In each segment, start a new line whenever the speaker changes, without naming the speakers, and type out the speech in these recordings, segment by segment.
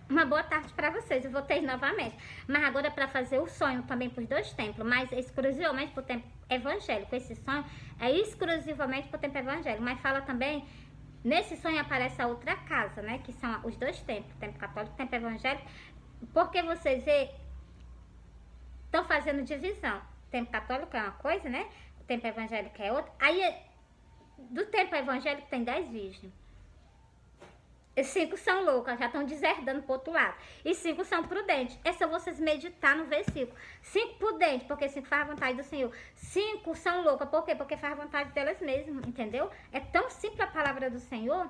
Uma boa tarde para vocês. Eu voltei novamente. Mas agora é para fazer o sonho também para os dois templos, mas exclusivamente para o templo evangélico. Esse sonho é exclusivamente para o templo evangélico. Mas fala também, nesse sonho aparece a outra casa, né? Que são os dois templos, o templo católico e o templo evangélico. Porque vocês estão fazendo divisão. O templo católico é uma coisa, né? O templo evangélico é outra. Aí, do templo evangélico tem 10 virgens. E 5 são loucas, já estão deserdando pro outro lado. E 5 são prudentes. É só vocês meditar no versículo. 5 prudentes, porque 5 faz a vontade do Senhor. 5 são loucas, por quê? Porque faz a vontade delas mesmas, entendeu? É tão simples a palavra do Senhor.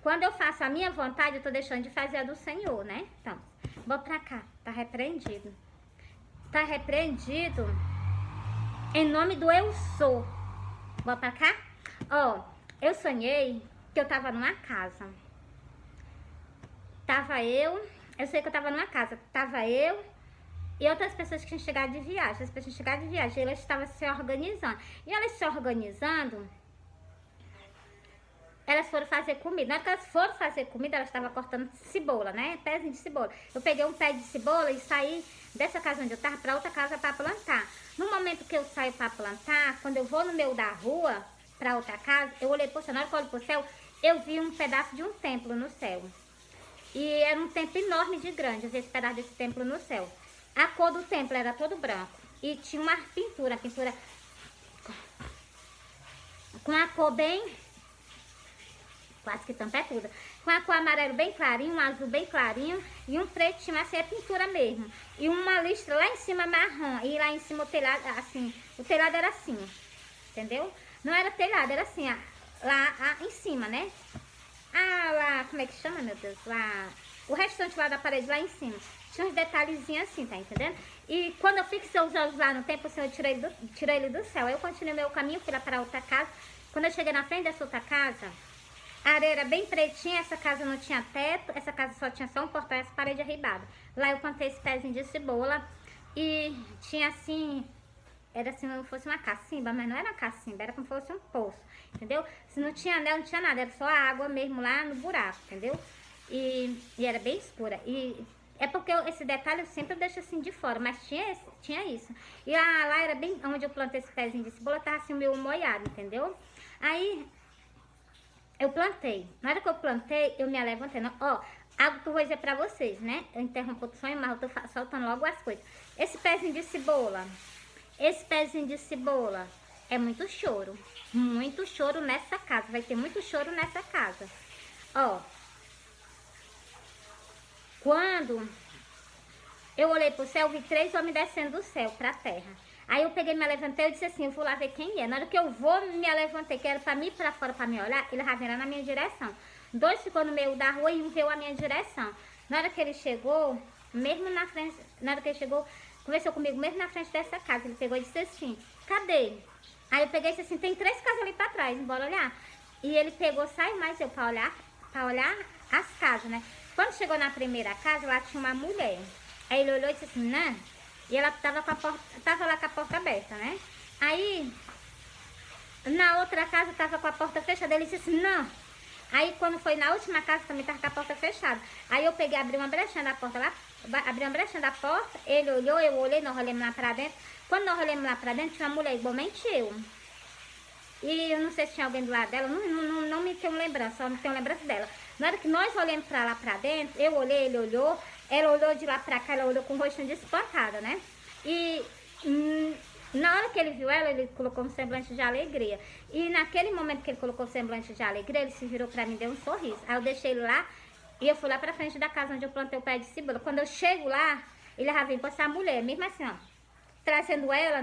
Quando eu faço a minha vontade, eu tô deixando de fazer a do Senhor, né? Então, vou pra cá. Tá repreendido. Tá repreendido em nome do eu sou. Vou pra cá? Ó, eu sonhei que eu tava numa casa. Eu sei que eu tava numa casa. Tava eu e outras pessoas que tinham chegado de viagem. As pessoas tinham chegado de viagem, elas estavam se organizando. E elas se organizando, elas foram fazer comida. Na hora que elas foram fazer comida, elas estavam cortando cebola, né? Pezinho de cebola. Eu peguei um pé de cebola e saí dessa casa onde eu tava pra outra casa pra plantar. No momento que eu saio pra plantar, quando eu vou no meio da rua pra outra casa, eu olhei pro céu. Na hora que eu olhei pro céu, eu vi um pedaço de um templo no céu. E era um templo enorme de grande. Eu vi esse pedaço desse templo no céu. A cor do templo era todo branco. E tinha uma pintura com a cor bem... quase que tampa é tudo. Com a cor amarelo bem clarinho, um azul bem clarinho e um pretinho, assim, é pintura mesmo. E uma listra lá em cima marrom. E lá em cima o telhado, assim, o telhado era assim, entendeu? Não era telhado, era assim, lá em cima, né? Lá, como é que chama, meu Deus? Lá, o restante lá da parede, lá em cima. Tinha uns detalhezinhos assim, tá entendendo? E quando eu fixei os olhos lá no tempo, o Senhor tirei ele do céu. Aí eu continuei meu caminho, fui lá para outra casa. Quando eu cheguei na frente dessa outra casa, a areia era bem pretinha, essa casa não tinha teto, essa casa só tinha só um portão e essa parede arribada. Lá eu plantei esse pezinho de cebola e tinha assim... Era assim como se fosse uma cacimba, mas não era uma cacimba, era como se fosse um poço, entendeu? Se não tinha anel, não tinha nada, era só a água mesmo lá no buraco, entendeu? E era bem escura. E é porque esse detalhe eu sempre deixo assim de fora, mas tinha isso. E lá era bem onde eu plantei esse pezinho de cebola, tava assim o meu molhado, entendeu? Aí eu plantei. Na hora que eu plantei, eu me levantei. Ó, algo que eu vou dizer pra vocês, né? Eu interrompo o sonho, mas eu tô soltando logo as coisas. Esse pezinho de cebola é muito choro nessa casa, vai ter muito choro nessa casa. Ó, quando eu olhei pro céu, eu vi 3 homens descendo do céu pra terra. Aí eu peguei, me levantei e disse assim, eu vou lá ver quem é. Na hora que eu vou, me levantei, que era pra mim ir pra fora pra me olhar, ele já veio na minha direção. 2 ficou no meio da rua e um veio a minha direção. Na hora que ele chegou, mesmo na frente, conversou comigo mesmo na frente dessa casa. Ele pegou e disse assim, cadê? Aí eu peguei e disse assim, tem 3 casas ali pra trás, bora olhar. E ele pegou, saiu mais eu pra olhar as casas, né? Quando chegou na primeira casa, lá tinha uma mulher. Aí ele olhou e disse assim, né? E ela tava lá com a porta aberta, né? Aí, na outra casa tava com a porta fechada. Ele disse assim, não. Aí quando foi na última casa também tava com a porta fechada. Aí eu peguei, abri uma brechinha da porta lá, abri uma brechinha da porta, ele olhou, eu olhei, nós olhamos lá pra dentro. Quando nós olhamos lá pra dentro, tinha uma mulher igualmente eu. E eu não sei se tinha alguém do lado dela, não me tenho lembrança, só me tenho lembrança dela. Na hora que nós olhamos pra lá pra dentro, eu olhei, ele olhou, ela olhou de lá pra cá, ela olhou com o rostinho de espantada, né? E na hora que ele viu ela, ele colocou um semblante de alegria. E naquele momento que ele colocou o semblante de alegria, ele se virou pra mim e deu um sorriso. Aí eu deixei ele lá e eu fui lá pra frente da casa onde eu plantei o pé de cebola. Quando eu chego lá, ele já veio com essa mulher, mesmo assim, ó, trazendo ela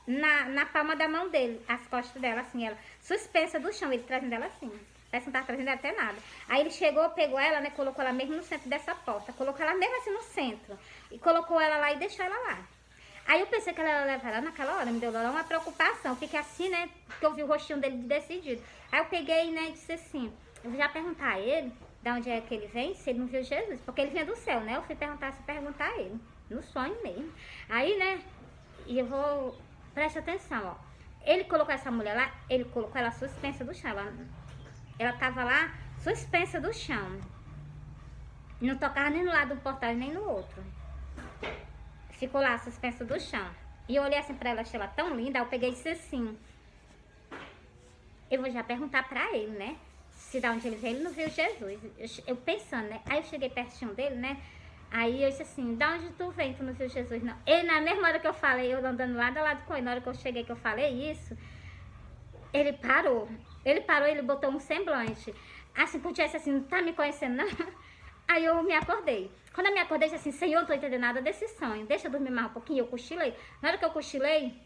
na palma da mão dele, as costas dela, assim, ela suspensa do chão, ele trazendo ela assim. Parece que não tava trazendo até nada. Aí ele chegou, pegou ela, né, colocou ela mesmo no centro dessa porta. Colocou ela mesmo assim no centro. E colocou ela lá e deixou ela lá. Aí eu pensei que ela ia levar ela naquela hora, me deu lá uma preocupação. Fiquei assim, né, porque eu vi o rostinho dele decidido. Aí eu peguei, né, e disse assim, eu vou já perguntar a ele, de onde é que ele vem, se ele não viu Jesus. Porque ele vinha do céu, né, eu fui perguntar a ele, no sonho mesmo. Aí, né, e eu vou, preste atenção, ó. Ele colocou essa mulher lá, ele colocou ela suspensa do chão, ela tava lá suspensa do chão. Não tocava nem no lado do portal nem no outro. Ficou lá suspenso do chão. E eu olhei assim pra ela, achei ela tão linda. Aí eu peguei e disse assim: eu vou já perguntar pra ele, né? Se da onde ele veio, ele não viu Jesus. Eu pensando, né? Aí eu cheguei pertinho dele, né? Aí eu disse assim: da onde tu vem? Tu não viu Jesus, não? Ele, na mesma hora que eu falei, eu andando lado a lado com ele, na hora que eu cheguei que eu falei isso, ele parou. Ele botou um semblante. Assim, como tivesse assim: não tá me conhecendo, não? Aí eu me acordei. Quando eu me acordei, eu disse assim: Senhor, eu não tô entendendo nada desse sonho. Deixa eu dormir mais um pouquinho. Eu cochilei. Na hora que eu cochilei,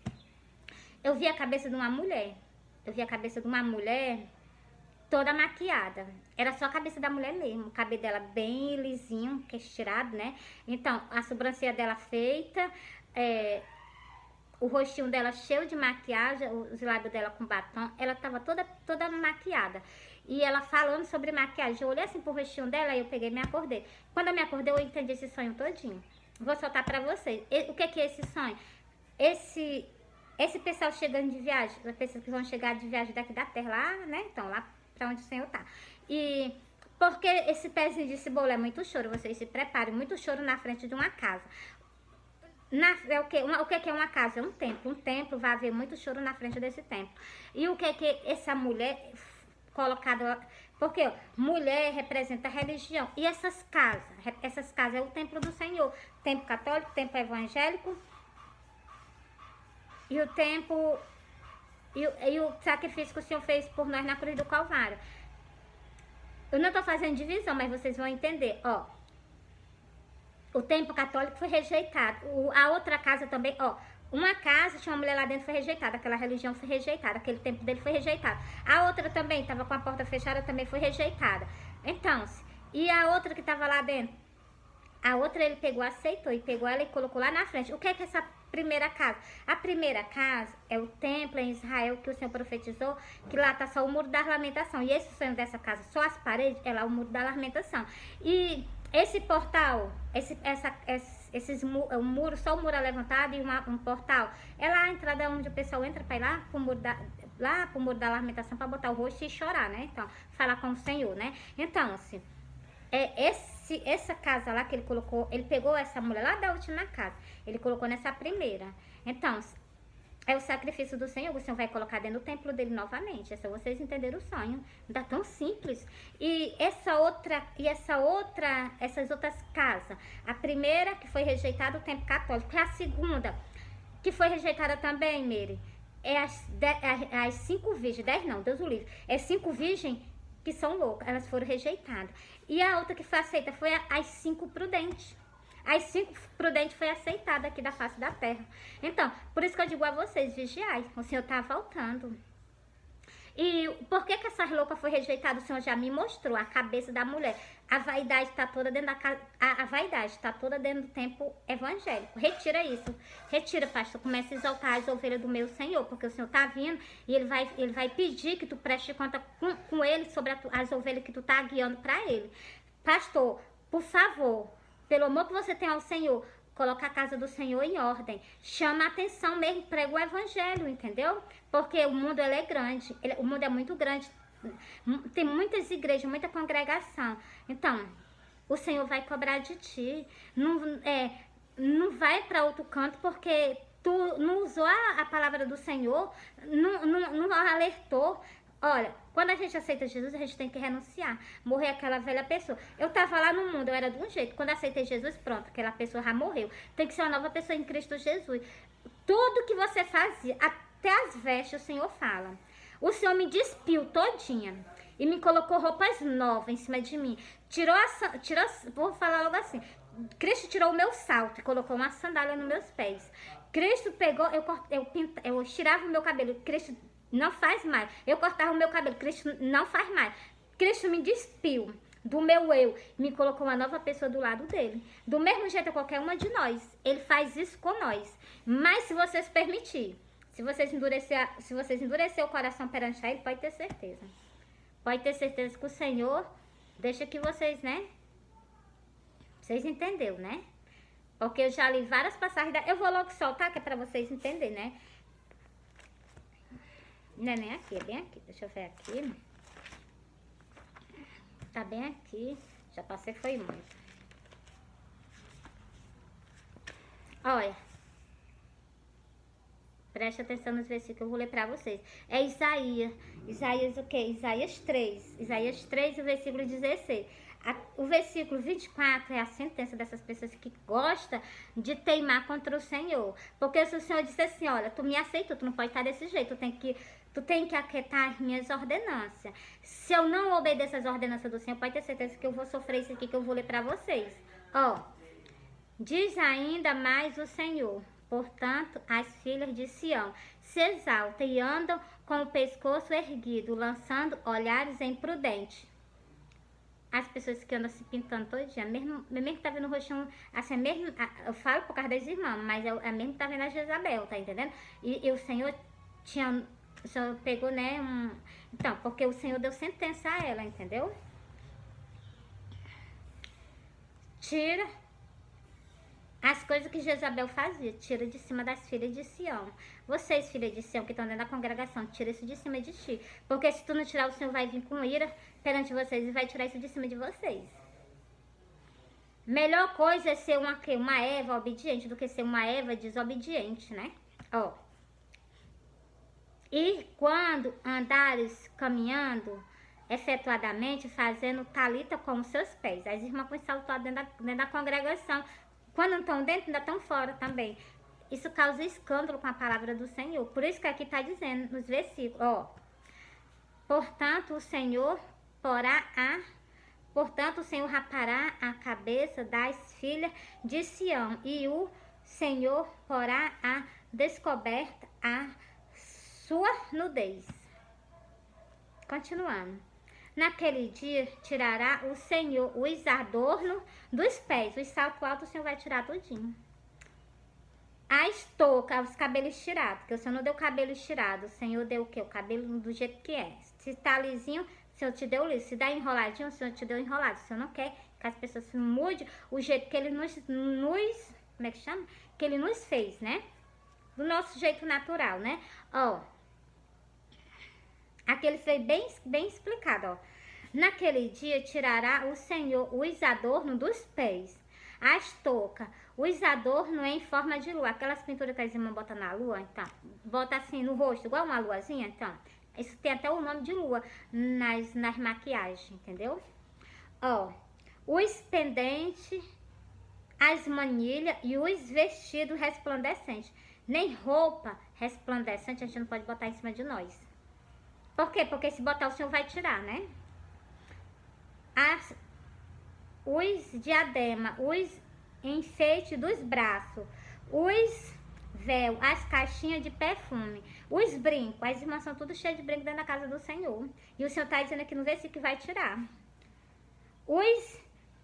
eu vi a cabeça de uma mulher. Eu vi a cabeça de uma mulher toda maquiada. Era só a cabeça da mulher mesmo. O cabelo dela bem lisinho, que é estirado, né? Então, a sobrancelha dela feita, o rostinho dela cheio de maquiagem, os lábios dela com batom. Ela tava toda maquiada. E ela falando sobre maquiagem. Eu olhei assim pro rostinho dela e eu peguei e me acordei. Quando eu me acordei, eu entendi esse sonho todinho. Vou soltar pra vocês. O que é esse sonho? Esse pessoal chegando de viagem, as pessoas que vão chegar de viagem daqui da terra, lá, né? Então, lá pra onde o Senhor tá. E porque esse pezinho de cebola é muito choro, vocês se preparem, muito choro na frente de uma casa. O que é uma casa? É um templo. Um templo vai haver muito choro na frente desse templo. E o que é que essa mulher colocada... Porque ó, mulher representa a religião. E essas casas é o templo do Senhor. Templo católico, templo evangélico. E o templo... E o sacrifício que o Senhor fez por nós na cruz do Calvário. Eu não estou fazendo divisão, mas vocês vão entender. Ó, o templo católico foi rejeitado. A outra casa também, ó. Uma casa, tinha uma mulher lá dentro, foi rejeitada. Aquela religião foi rejeitada. Aquele templo dele foi rejeitado. A outra também, estava com a porta fechada, também foi rejeitada. Então, e a outra que estava lá dentro? A outra ele pegou, aceitou e pegou ela e colocou lá na frente. O que é essa primeira casa? A primeira casa é o templo em Israel que o Senhor profetizou, que lá está só o muro da lamentação. E esse sonho dessa casa, só as paredes, é lá o muro da lamentação. E esse portal, um muro, só o muro é levantado e um portal, é lá a entrada onde o pessoal entra para ir lá pro muro da lamentação para botar o rosto e chorar, né? Então, falar com o Senhor, né? Então, assim, essa casa lá que ele colocou, ele pegou essa mulher lá da última casa, ele colocou nessa primeira. Então, é o sacrifício do Senhor, o Senhor vai colocar dentro do templo dele novamente. É só vocês entenderem o sonho. Não tá tão simples. E essas outras casas. A primeira que foi rejeitada, o templo católico. E a segunda, que foi rejeitada também, Meire, é as 5 virgens, 10 não, Deus o livre. É 5 virgens que são loucas, elas foram rejeitadas. E a outra que foi aceita foi as 5 prudentes. As 5 prudentes foi aceitada aqui da face da terra. Então, por isso que eu digo a vocês, vigiai, o Senhor tá voltando. E por que essas loucas foi rejeitada? O Senhor já me mostrou a cabeça da mulher. A vaidade está toda dentro da casa. A vaidade está toda dentro do templo evangélico. Retira isso. Retira, pastor. Começa a exaltar as ovelhas do meu Senhor. Porque o Senhor está vindo e ele vai pedir que tu preste conta com ele sobre as ovelhas que tu está guiando para ele. Pastor, por favor, pelo amor que você tem ao Senhor, coloca a casa do Senhor em ordem. Chama a atenção mesmo, prega o evangelho, entendeu? Porque o mundo ele é grande, o mundo é muito grande. Tem muitas igrejas, muita congregação. Então, o Senhor vai cobrar de ti. Não vai para outro canto porque tu não usou a palavra do Senhor, não alertou. Olha, quando a gente aceita Jesus, a gente tem que renunciar. Morrer aquela velha pessoa. Eu tava lá no mundo, eu era de um jeito. Quando aceitei Jesus, pronto, aquela pessoa já morreu. Tem que ser uma nova pessoa em Cristo Jesus. Tudo que você fazia, até as vestes, o Senhor fala. O Senhor me despiu todinha e me colocou roupas novas em cima de mim. Vou falar logo assim. Cristo tirou o meu salto e colocou uma sandália nos meus pés. Cristo pegou, eu tirava o meu cabelo. Cristo não faz mais. Eu cortava o meu cabelo. Cristo não faz mais. Cristo me despiu do meu eu. Me colocou uma nova pessoa do lado dele. Do mesmo jeito a qualquer uma de nós. Ele faz isso com nós. Mas se vocês permitirem, se vocês endurecer o coração perante ele, pode ter certeza. Pode ter certeza que o Senhor deixa que vocês, né? Vocês entenderam, né? Porque eu já li várias passagens. Eu vou logo soltar, que é pra vocês entenderem, né? Não é nem aqui, é bem aqui. Deixa eu ver aqui. Tá bem aqui. Já passei, foi muito. Olha, preste atenção nos versículos que eu vou ler pra vocês. É Isaías. Isaías o quê? Isaías 3. Isaías 3, o versículo 16. O versículo 24 é a sentença dessas pessoas que gostam de teimar contra o Senhor. Porque se o Senhor disse assim, olha, tu me aceitou, tu não pode estar desse jeito, tu tem que acatar as minhas ordenanças. Se eu não obedecer as ordenanças do Senhor, pode ter certeza que eu vou sofrer isso aqui que eu vou ler pra vocês. Ó, diz ainda mais o Senhor. Portanto, as filhas de Sião se exaltam e andam com o pescoço erguido, lançando olhares imprudentes. As pessoas que andam se pintando todo dia, mesmo que tá vendo o rostinho, assim, mesmo, eu falo por causa das irmãs, mas é mesmo que tá vendo a Jezabel, tá entendendo? E o Senhor o Senhor pegou, né, então, porque o Senhor deu sentença a ela, entendeu? Tira as coisas que Jezabel fazia, tira de cima das filhas de Sião. Vocês, filhas de Sião, que estão dentro da congregação, tira isso de cima de ti. Porque se tu não tirar, o Senhor vai vir com ira perante vocês e vai tirar isso de cima de vocês. Melhor coisa é ser uma Eva obediente do que ser uma Eva desobediente, né? Ó. E quando andares caminhando efetuadamente, fazendo talita com os seus pés. As irmãs põem salto dentro da congregação. Quando não estão dentro, ainda estão fora também. Isso causa escândalo com a palavra do Senhor. Por isso que aqui está dizendo nos versículos, ó. Portanto, o Senhor rapará a cabeça das filhas de Sião, e o Senhor porá a descoberta a sua nudez. Continuando. Naquele dia tirará o Senhor os adornos dos pés. Os saltos altos o Senhor vai tirar tudinho. A estoca, os cabelos tirados. Porque o Senhor não deu cabelo estirado. O Senhor deu o quê? O cabelo do jeito que é. Se tá lisinho, o Senhor te deu liso. Se dá enroladinho, o Senhor te deu enrolado. O Senhor não quer que as pessoas se mudem o jeito que Ele nos como é que chama? Que Ele nos fez, né? Do nosso jeito natural, né? Ó. Aqui ele foi bem explicado, ó. Naquele dia tirará o Senhor os adornos dos pés, a estoca, os adornos em forma de lua. Aquelas pinturas que as irmãs botam na lua, então, bota assim no rosto, igual uma luazinha, então. Isso tem até o nome de lua nas maquiagens, entendeu? Ó, os pendentes, as manilhas e os vestidos resplandecentes. Nem roupa resplandecente a gente não pode botar em cima de nós. Por quê? Porque se botar o Senhor vai tirar, né? Os diadema, os enfeites dos braços, os véus, as caixinhas de perfume, os brincos. As irmãs são tudo cheias de brinco dentro da casa do Senhor. E o Senhor está dizendo aqui no versículo que vai tirar. Os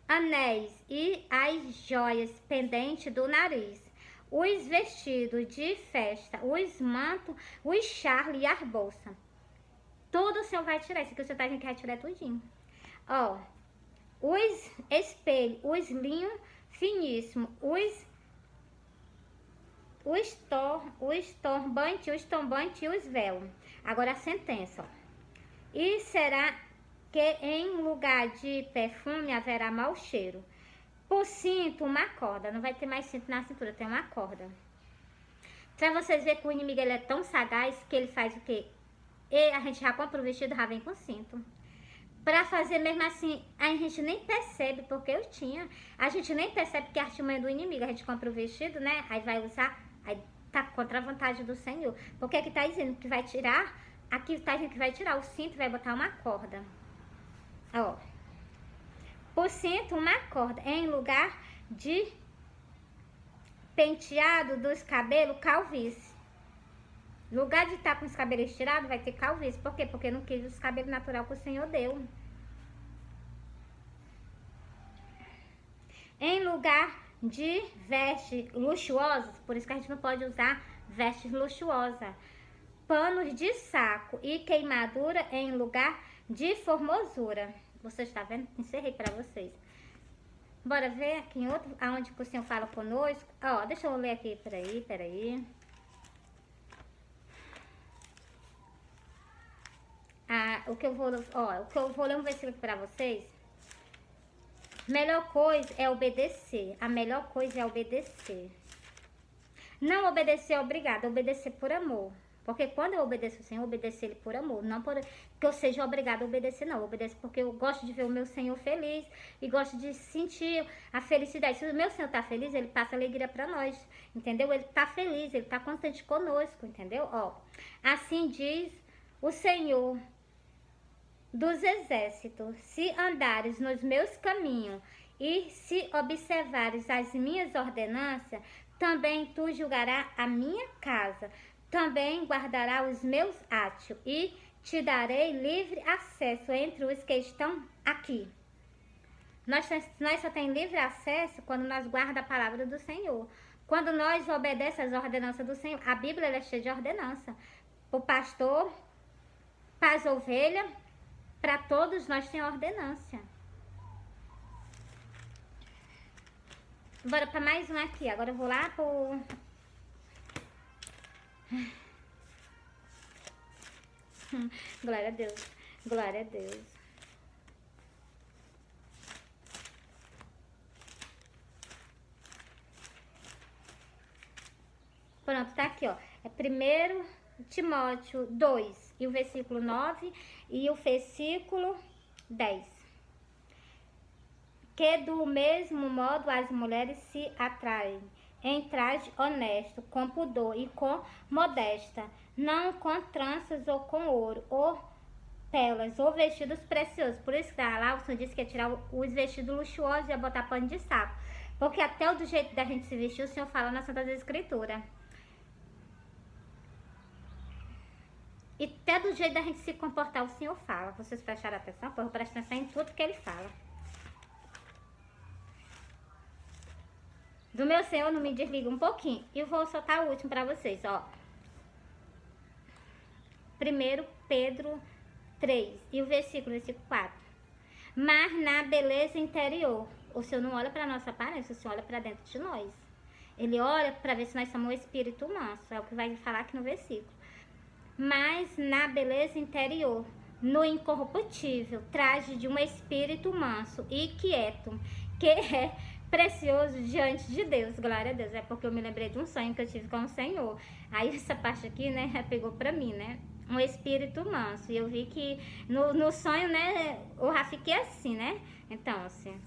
anéis e as joias pendentes do nariz. Os vestidos de festa, os mantos, os charles e as bolsas. Tudo o Senhor vai tirar. Isso aqui o Senhor tá dizendo que vai tirar tudinho. Ó. Os espelhos, os linhos finíssimos, os tombantes e os véus. Agora a sentença, ó. E será que em lugar de perfume haverá mau cheiro. Por cinto, uma corda. Não vai ter mais cinto na cintura, tem uma corda. Pra vocês verem que o inimigo ele é tão sagaz que ele faz o quê? E a gente já compra o vestido, já vem com cinto. Pra fazer mesmo assim, a gente nem percebe, porque eu tinha. A gente nem percebe que é a artimanha do inimigo. A gente compra o vestido, né? Aí vai usar, aí tá contra a vontade do Senhor. Porque aqui tá dizendo que vai tirar, aqui tá dizendo que vai tirar o cinto e vai botar uma corda. Ó. Por cinto, uma corda. Em lugar de penteado dos cabelos, calvície. Lugar de estar com os cabelos tirados, vai ter calvície. Por quê? Porque não quis os cabelos naturais que o Senhor deu. Em lugar de vestes luxuosas, por isso que a gente não pode usar vestes luxuosas. Panos de saco e queimadura em lugar de formosura. Você está vendo? Encerrei para vocês. Bora ver aqui em outro, aonde o Senhor fala conosco. Ó, deixa eu ler aqui, peraí. O que eu vou ler um versículo para vocês. Melhor coisa é obedecer. A melhor coisa é obedecer. Não obedecer é obrigado, obedecer por amor. Porque quando eu obedeço o Senhor, eu obedeço Ele por amor. Não por que eu seja obrigada a obedecer, não. Eu obedeço porque eu gosto de ver o meu Senhor feliz e gosto de sentir a felicidade. Se o meu Senhor tá feliz, Ele passa alegria para nós, entendeu? Ele tá feliz, Ele tá contente conosco, entendeu? Ó, assim diz o Senhor dos exércitos: se andares nos meus caminhos e se observares as minhas ordenanças, também tu julgarás a minha casa, também guardará os meus átios e te darei livre acesso entre os que estão aqui. Nós só temos livre acesso quando nós guardamos a palavra do Senhor. Quando nós obedecemos as ordenanças do Senhor. A Bíblia é cheia de ordenança. O pastor, para as ovelhas, para todos nós tem ordenança. Bora para mais um aqui. Agora eu vou lá pro... Glória a Deus. Glória a Deus. Pronto, tá aqui, ó. É 1 Timóteo 2, e o versículo 9 e o versículo 10. Que do mesmo modo as mulheres se atraem em traje honesto, com pudor e com modesta, não com tranças ou com ouro, ou pérolas, ou vestidos preciosos. Por isso que lá o Senhor disse que ia tirar os vestidos luxuosos e ia botar pano de saco. Porque até do jeito da gente se vestir, o Senhor fala na Santa Escritura. E até do jeito da gente se comportar, o Senhor fala. Vocês prestaram atenção? Pois eu presto atenção em tudo que Ele fala. Do meu Senhor, não me desliga um pouquinho. E eu vou soltar o último para vocês, ó. 1 Pedro 3, e o versículo 4. Mas na beleza interior, o Senhor não olha para nossa aparência, o Senhor olha para dentro de nós. Ele olha para ver se nós somos um espírito manso, é o que vai falar aqui no versículo. Mas na beleza interior, no incorruptível, traje de um espírito manso e quieto, que é precioso diante de Deus. Glória a Deus. É porque eu me lembrei de um sonho que eu tive com o Senhor. Aí essa parte aqui, né, pegou pra mim, né? Um espírito manso. E eu vi que no sonho, né, eu já fiquei assim, né? Então, assim...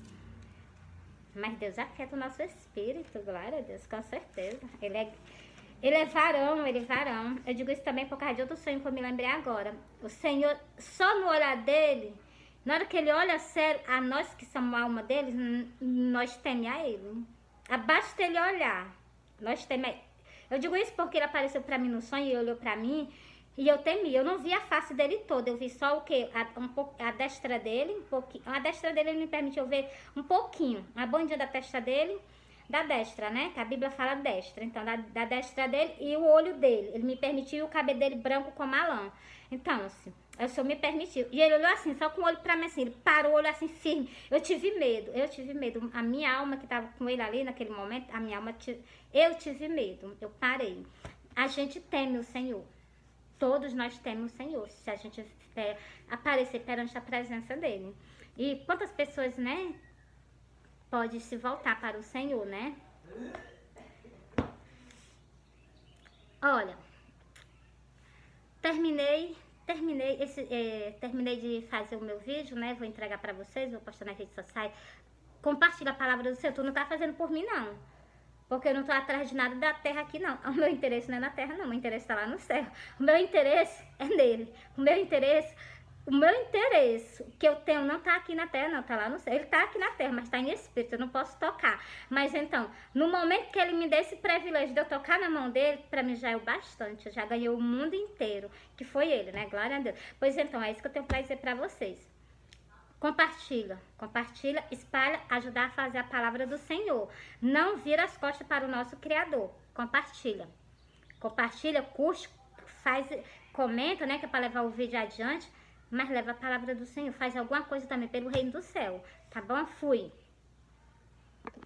Mas Deus aquieta o nosso espírito, glória a Deus, com certeza. Ele é varão, ele é varão. Eu digo isso também por causa de outro sonho que eu me lembrei agora. O Senhor, só no olhar dele, na hora que ele olha sério, a nós que somos a alma dele, nós tememos a ele. Abaixo dele olhar, nós tememos. Eu digo isso porque ele apareceu pra mim no sonho e olhou pra mim e eu temi. Eu não vi a face dele toda, eu vi só o quê? A destra dele, um pouquinho. A destra dele ele me permitiu ver um pouquinho. A bondinha da testa dele, da destra, né? Que a Bíblia fala destra. Então, da destra dele e o olho dele. Ele me permitiu o cabelo dele branco como a lã. Então, assim, o Senhor me permitiu. E ele olhou assim, só com o olho pra mim, assim. Ele parou o olho assim, firme. Eu tive medo. A minha alma que tava com ele ali naquele momento, a minha alma, eu tive medo. Eu parei. A gente teme o Senhor. Todos nós temos o Senhor, se a gente aparecer perante a presença dele. E quantas pessoas, né, pode se voltar para o Senhor, né? Olha, terminei de fazer o meu vídeo, né? Vou entregar para vocês, vou postar nas redes sociais. Compartilha a palavra do Senhor. Tu não tá fazendo por mim, não. Porque eu não tô atrás de nada da terra aqui, não. O meu interesse não é na terra, não. O meu interesse tá lá no céu. O meu interesse é nele. O meu interesse que eu tenho não tá aqui na terra, não. Tá lá no céu. Ele tá aqui na terra, mas tá em espírito. Eu não posso tocar. Mas então, no momento que ele me dê esse privilégio de eu tocar na mão dele, pra mim já é o bastante. Eu já ganhei o mundo inteiro. Que foi ele, né? Glória a Deus. Pois então, é isso que eu tenho pra dizer pra vocês. Compartilha, espalha, ajudar a fazer a palavra do Senhor. Não vira as costas para o nosso Criador. Compartilha, curte, faz, comenta, né, que é para levar o vídeo adiante, mas leva a palavra do Senhor. Faz alguma coisa também pelo reino do céu, tá bom? Fui.